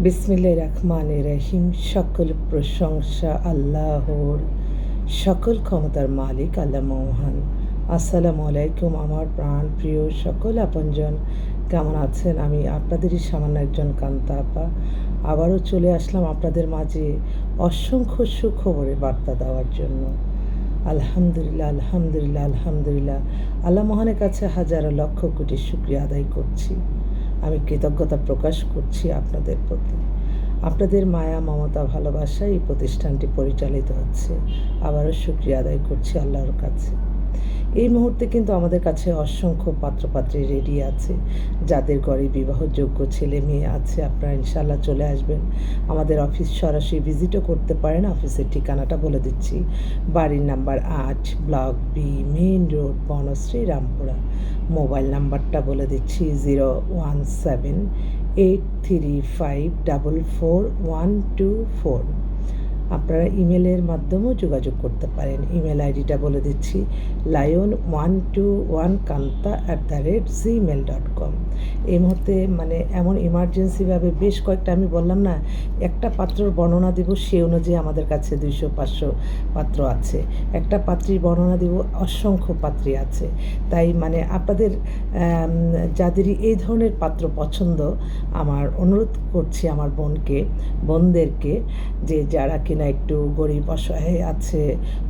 বিসমিল্লাহির রহমানির রহিম। সকল প্রশংসা আল্লাহর, সকল ক্ষমতার মালিক আল্লাহ মহান। আসসালামু আলাইকুম আমার প্রাণ প্রিয় সকল আপনজন, কেমন আছেন? আমি আপনাদেরই সামান্য একজন কান্তা আপা আবারও চলে আসলাম আপনাদের মাঝে অসংখ্য সুখবরে বার্তা দেওয়ার জন্য। আলহামদুলিল্লাহ, আলহামদুলিল্লাহ, আলহামদুলিল্লাহ। আল্লাহ মহানের কাছে হাজারো লক্ষ কোটি শুকরিয়া আদায় করছি। আমি কৃতজ্ঞতা প্রকাশ করছি আপনাদের প্রতি। আপনাদের মায়া, মমতা, ভালোবাসায় এই প্রতিষ্ঠানটি পরিচালিত হচ্ছে। আবারও শুকরিয়া আদায় করছি আল্লাহর কাছে। এই মুহূর্তে কিন্তু আমাদের কাছে অসংখ্য পাত্রপাত্রী রেডি আছে। যাদের ঘরে বিবাহযোগ্য ছেলে মেয়ে আছে, আপনারা ইনশাল্লাহ চলে আসবেন। আমাদের অফিস সরাসরি ভিজিটও করতে পারেন। অফিসের ঠিকানাটা বলে দিচ্ছি। বাড়ির number 8, block B, main road, Banasree, Rampura. Mobile নাম্বারটা বলে দিচ্ছি 01783544124। আপনারা ইমেলের মাধ্যমেও যোগাযোগ করতে পারেন। ইমেল আইডিটা বলে দিচ্ছি lion121kanta@gmail.com। এই মুহূর্তে মানে এমন ইমার্জেন্সিভাবে বেশ কয়েকটা, আমি বললাম না একটা পাত্রর বর্ণনা দেব, সে অনুযায়ী আমাদের কাছে 200-500 পাত্র আছে। একটা পাত্রীর বর্ণনা দেব, অসংখ্য পাত্রী আছে। তাই মানে আপনাদের যাদেরই এই ধরনের পাত্র পছন্দ, আমার অনুরোধ করছি আমার বোনদেরকে, যে যারা কিনা একটু গরিব অসহায় আছে,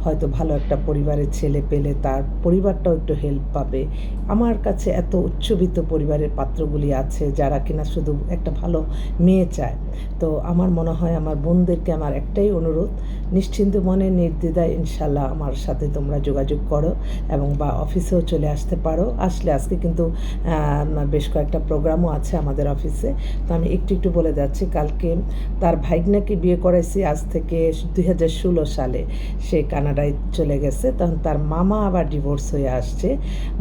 হয়তো ভালো একটা পরিবারের ছেলে পেলে তার পরিবারটাও একটু হেল্প পাবে। আমার কাছে এত উচ্চবিত্ত পরিবারের পাত্রগুলি আছে যারা কিনা শুধু একটা ভালো মেয়ে চায়। তো আমার মনে হয় আমার বোনদেরকে আমার একটাই অনুরোধ, নিশ্চিন্ত মনে নির্দ্বিধায় ইনশাল্লাহ আমার সাথে তোমরা যোগাযোগ করো এবং বা অফিসেও চলে আসতে পারো। আসলে আজকে কিন্তু বেশ কয়েকটা প্রোগ্রামও আছে আমাদের অফিসে। তো আমি একটু বলে যাচ্ছি। কালকে তার ভাইগনাকে বিয়ে করাইছি আজ থেকে 2016 সালে। সে কানাডায় চলে গেছে। তখন তার মামা আবার ডিভোর্স হয়ে আসছে।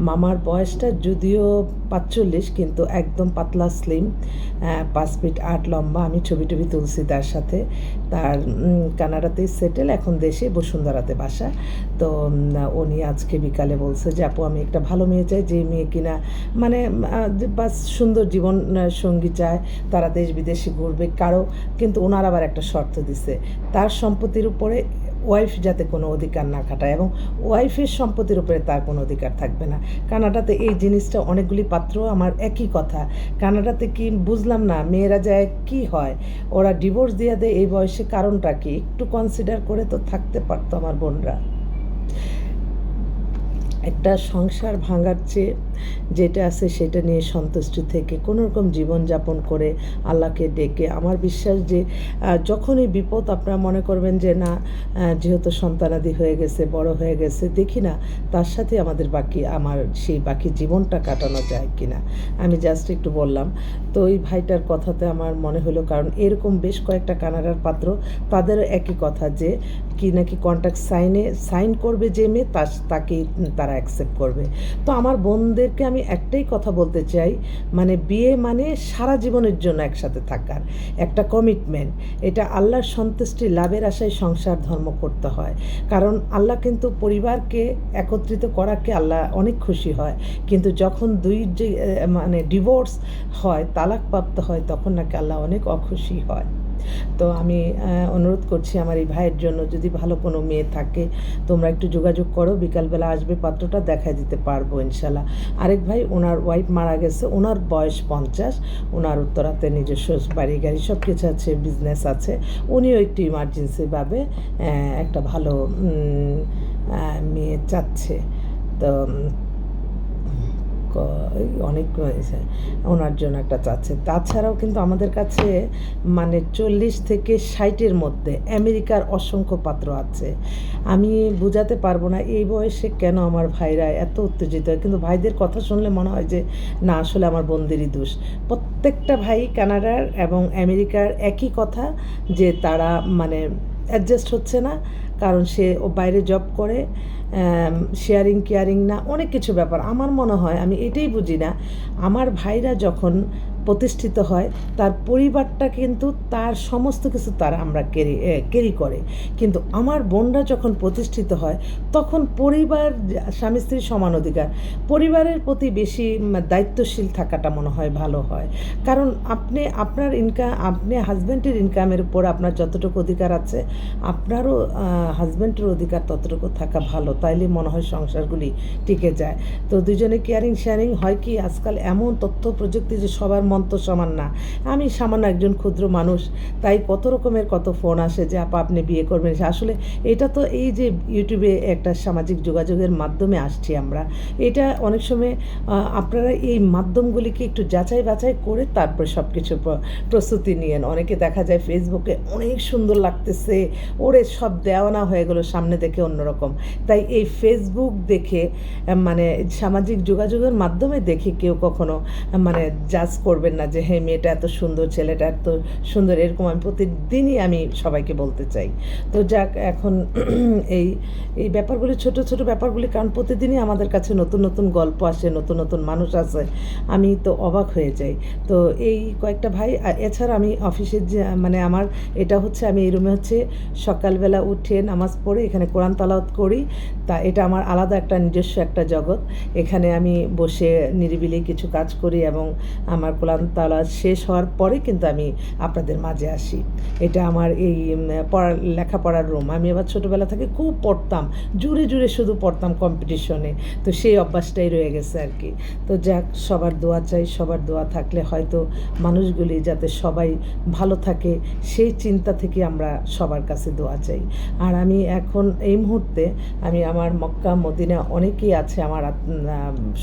মামার বয়সটা যদিও 45, কিন্তু একদম পাতলা স্লিম, 5 ফিট 8 লম্বা। আমি ছবি তুলছি তার সাথে। তার কানাডাতেই সেটেল, এখন দেশে বসুন্ধরাতে বাসা। তো উনি আজকে বিকালে বলছে যে আপু আমি একটা ভালো মেয়ে চাই, যে মেয়ে কিনা মানে বাস সুন্দর জীবন সঙ্গী চায়, তারা দেশ বিদেশে ঘুরবে কারো। কিন্তু ওনার আবার একটা শর্ত দিছে, তার সম্পত্তির উপরে ওয়াইফ যাতে কোনো অধিকার না খাটায় এবং ওয়াইফের সম্পত্তির উপরে তার কোনো অধিকার থাকবে না। কানাডাতে এই জিনিসটা, অনেকগুলি পাত্র আমার একই কথা। কানাডাতে কি বুঝলাম না, মেয়েরা যায় কি হয়, ওরা ডিভোর্স দিয়ে দেয় এই বয়সে, কারণটা কি একটু কনসিডার করে তো থাকতে পারতো আমার বোনরা। একটা সংসার ভাঙার চেয়ে যেটা আছে সেটা নিয়ে সন্তুষ্টি থেকে কোনোরকম জীবনযাপন করে আল্লাহকে ডেকে, আমার বিশ্বাস যে যখনই বিপদ আপনারা মনে করবেন যে না, যেহেতু সন্তানাদি হয়ে গেছে, বড় হয়ে গেছে, দেখি না তার সাথে আমাদের আমার সেই বাকি জীবনটা কাটানো যায় কি না। আমি জাস্ট একটু বললাম। তো ওই ভাইটার কথাতে আমার মনে হলো, কারণ এরকম বেশ কয়েকটা কানাডার পাত্র, তাদেরও একই কথা যে কি নাকি কন্ট্রাক্ট সাইন করবে যে মেয়ে, তাকেই তারা অ্যাকসেপ্ট করবে। তো আমার বোনদেরকে আমি একটাই কথা বলতে চাই, মানে বিয়ে মানে সারা জীবনের জন্য একসাথে থাকার একটা কমিটমেন্ট। এটা আল্লাহর সন্তুষ্টি লাভের আশায় সংসার ধর্ম করতে হয়। কারণ আল্লাহ কিন্তু পরিবারকে একত্রিত করাকে আল্লাহ অনেক খুশি হয়, কিন্তু যখন যে মানে ডিভোর্স হয়, তালাকপ্রাপ্ত হয়, তখন নাকি আল্লাহ অনেক অখুশি হয়। তো আমি অনুরোধ করছি আমার এই ভাইয়ের জন্য, যদি ভালো কোনো মেয়ে থাকে তোমরা একটু যোগাযোগ করো। বিকালবেলা আসবে, পাত্রটা দেখায় দিতে পারবো ইনশাল্লাহ। আরেক ভাই, ওনার ওয়াইফ মারা গেছে, ওনার বয়স 50, ওনার উত্তরাতে নিজস্ব বাড়ি গাড়ি সব কিছু আছে, বিজনেস আছে। উনিও একটু ইমার্জেন্সিভাবে একটা ভালো মেয়ে চাচ্ছে। তো অনেক ওনার জন্য একটা চাচ্ছে। তাছাড়াও কিন্তু আমাদের কাছে মানে 40 থেকে 60-এর মধ্যে আমেরিকার অসংখ্য পাত্র আছে। আমি বোঝাতে পারবো না এই বয়সে কেন আমার ভাইরা এত উত্তেজিত হয়, কিন্তু ভাইদের কথা শুনলে মনে হয় যে না, আসলে আমার বোনদেরই দোষ। প্রত্যেকটা ভাই কানাডার এবং আমেরিকার একই কথা, যে তারা মানে অ্যাডজাস্ট হচ্ছে না। কারণ সে ও বাইরে জব করে, শেয়ারিং কেয়ারিং না, অনেক কিছু ব্যাপার। আমার মনে হয়, আমি এটাই বুঝি না, আমার ভাইরা যখন প্রতিষ্ঠিত হয়, তার পরিবারটা কিন্তু তার সমস্ত কিছু আমরা ক্যারি করে। কিন্তু আমার বোনরা যখন প্রতিষ্ঠিত হয় তখন পরিবার, স্বামী স্ত্রীর সমান অধিকার, পরিবারের প্রতি বেশি দায়িত্বশীল থাকাটা মনে হয় ভালো হয়। কারণ আপনার ইনকাম, আপনি হাজব্যান্ডের ইনকামের উপর আপনার যতটুকু অধিকার আছে, আপনারও হাজব্যান্ডের অধিকার ততটুকু থাকা ভালো, তাইলে মনে হয় সংসারগুলি টিকে যায়। তো দুজনে কেয়ারিং শেয়ারিং হয় কি, আজকাল এমন তথ্য প্রযুক্তি যে সবার মন তো সমান না। আমি সামান্য একজন ক্ষুদ্র মানুষ, তাই কত রকমের কত ফোন আসে যে আপা আপনি বিয়ে করবেন। আসলে এটা তো এই যে ইউটিউবে একটা সামাজিক যোগাযোগের মাধ্যমে আসছি আমরা, এটা অনেক সময় আপনারা এই মাধ্যমগুলিকে একটু যাচাই বাছাই করে তারপর সব কিছু প্রস্তুতি নিয়েন। অনেকে দেখা যায় ফেসবুকে অনেক সুন্দর লাগতেছে, ওরে সব দেওয়ানা হয়ে গেলো সামনে দেখে অন্যরকম। তাই এই ফেসবুক দেখে মানে সামাজিক যোগাযোগের মাধ্যমে দেখে কেউ কখনো মানে জাজ করবেন না যে হ্যাঁ মেয়েটা এত সুন্দর, ছেলেটা এত সুন্দর, এরকম আমি প্রতিদিনই আমি সবাইকে বলতে চাই। তো যাক, এখন এই এই ব্যাপারগুলি, ছোট ছোট ব্যাপারগুলি, কারণ প্রতিদিনই আমাদের কাছে নতুন নতুন গল্প আসে, নতুন নতুন মানুষ আসে, আমি তো অবাক হয়ে যাই। তো এই কয়েকটা ভাই, এছাড়া আমি অফিসের যে মানে আমার এটা হচ্ছে, আমি এই রুমে হচ্ছে সকালবেলা উঠে নামাজ পড়ে এখানে কোরআন তালাওয়াত করি। তা এটা আমার আলাদা একটা নিজস্ব একটা জগৎ। এখানে আমি বসে নিরিবিলি কিছু কাজ করি এবং আমার কোরআন তালাওয়াত শেষ হওয়ার পরে কিন্তু আমি আপনাদের মাঝে আসি। এটা আমার এই লেখাপড়ার রুম। আমি আবার ছোটোবেলা থেকে খুব পড়তাম, জুড়ে জুড়ে শুধু পড়তাম কম্পিটিশনে, তো সেই অভ্যাসটাই রয়ে গেছে আর কি। তো যাক, সবার দোয়া চাই, সবার দোয়া থাকলে হয়তো মানুষগুলি যাতে সবাই ভালো থাকে সেই চিন্তা থেকে আমরা সবার কাছে দোয়া চাই। আর আমি এখন এই মুহূর্তে আমি আমার মক্কা মদিনা অনেকেই আছে আমার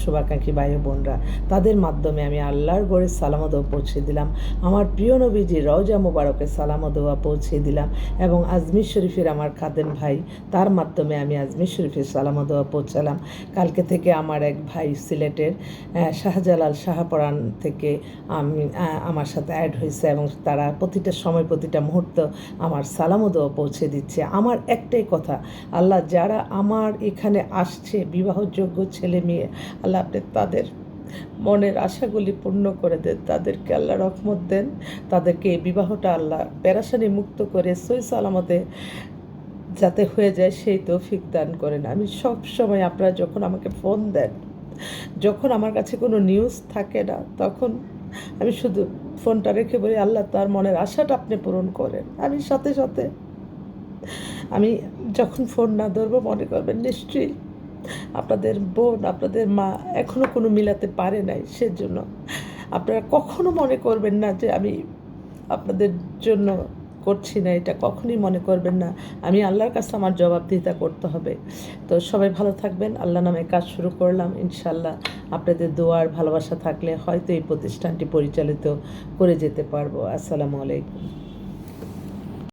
শুভাকাঙ্ক্ষী ভাই বোনরা, তাদের মাধ্যমে আমি আল্লাহর গড়ে সালাম দোয়া পৌঁছে দিলাম, আমার প্রিয় নবীজি রওজা মোবারকে সালাম দোয়া পৌঁছে দিলাম, এবং আজমির শরীফের আমার খাদেম ভাই, তার মাধ্যমে আমি আজমির শরীফের সালাম দোয়া পৌঁছালাম। কালকে থেকে আমার এক ভাই সিলেটের শাহজালাল শাহপরান থেকে আমার সাথে অ্যাড হয়েছে, এবং তারা প্রতিটা সময় প্রতিটা মুহূর্ত আমার সালাম দোয়া পৌঁছে দিচ্ছে। আমার একটাই কথা, আল্লাহ যারা আমার এখানে আসছে বিবাহযোগ্য ছেলে মেয়ে, আল্লাহ আপনি তাদের মনের আশাগুলি পূর্ণ করে দেন, তাদেরকে আল্লাহ রহমত দেন, তাদেরকে এই বিবাহটা আল্লাহ পেরেশানি মুক্ত করে সই সালামতে যাতে হয়ে যায় সেই তৌফিক দান করেন। আমি সব সময়, আপনারা যখন আমাকে ফোন দেন, যখন আমার কাছে কোনো নিউজ থাকে না, তখন আমি শুধু ফোনটা রেখে বলি আল্লাহ তার মনের আশাটা আপনি পূরণ করেন। আমি সাথে সাথে আমি যখন ফোন না ধরবো মনে করবেন নিশ্চয়ই আপনাদের বোন, আপনাদের মা এখনও কোনো মিলাতে পারে নাই, সেজন্য আপনারা কখনো মনে করবেন না যে আমি আপনাদের জন্য করছি না, এটা কখনই মনে করবেন না। আমি আল্লাহর কাছে আমার জবাবদিহিতা করতে হবে। তো সবাই ভালো থাকবেন। আল্লাহ নামে কাজ শুরু করলাম, ইনশাল্লাহ আপনাদের দোয়ার ভালোবাসা থাকলে হয়তো এই প্রতিষ্ঠানটি পরিচালিত করে যেতে পারবো। আসসালামু আলাইকুম।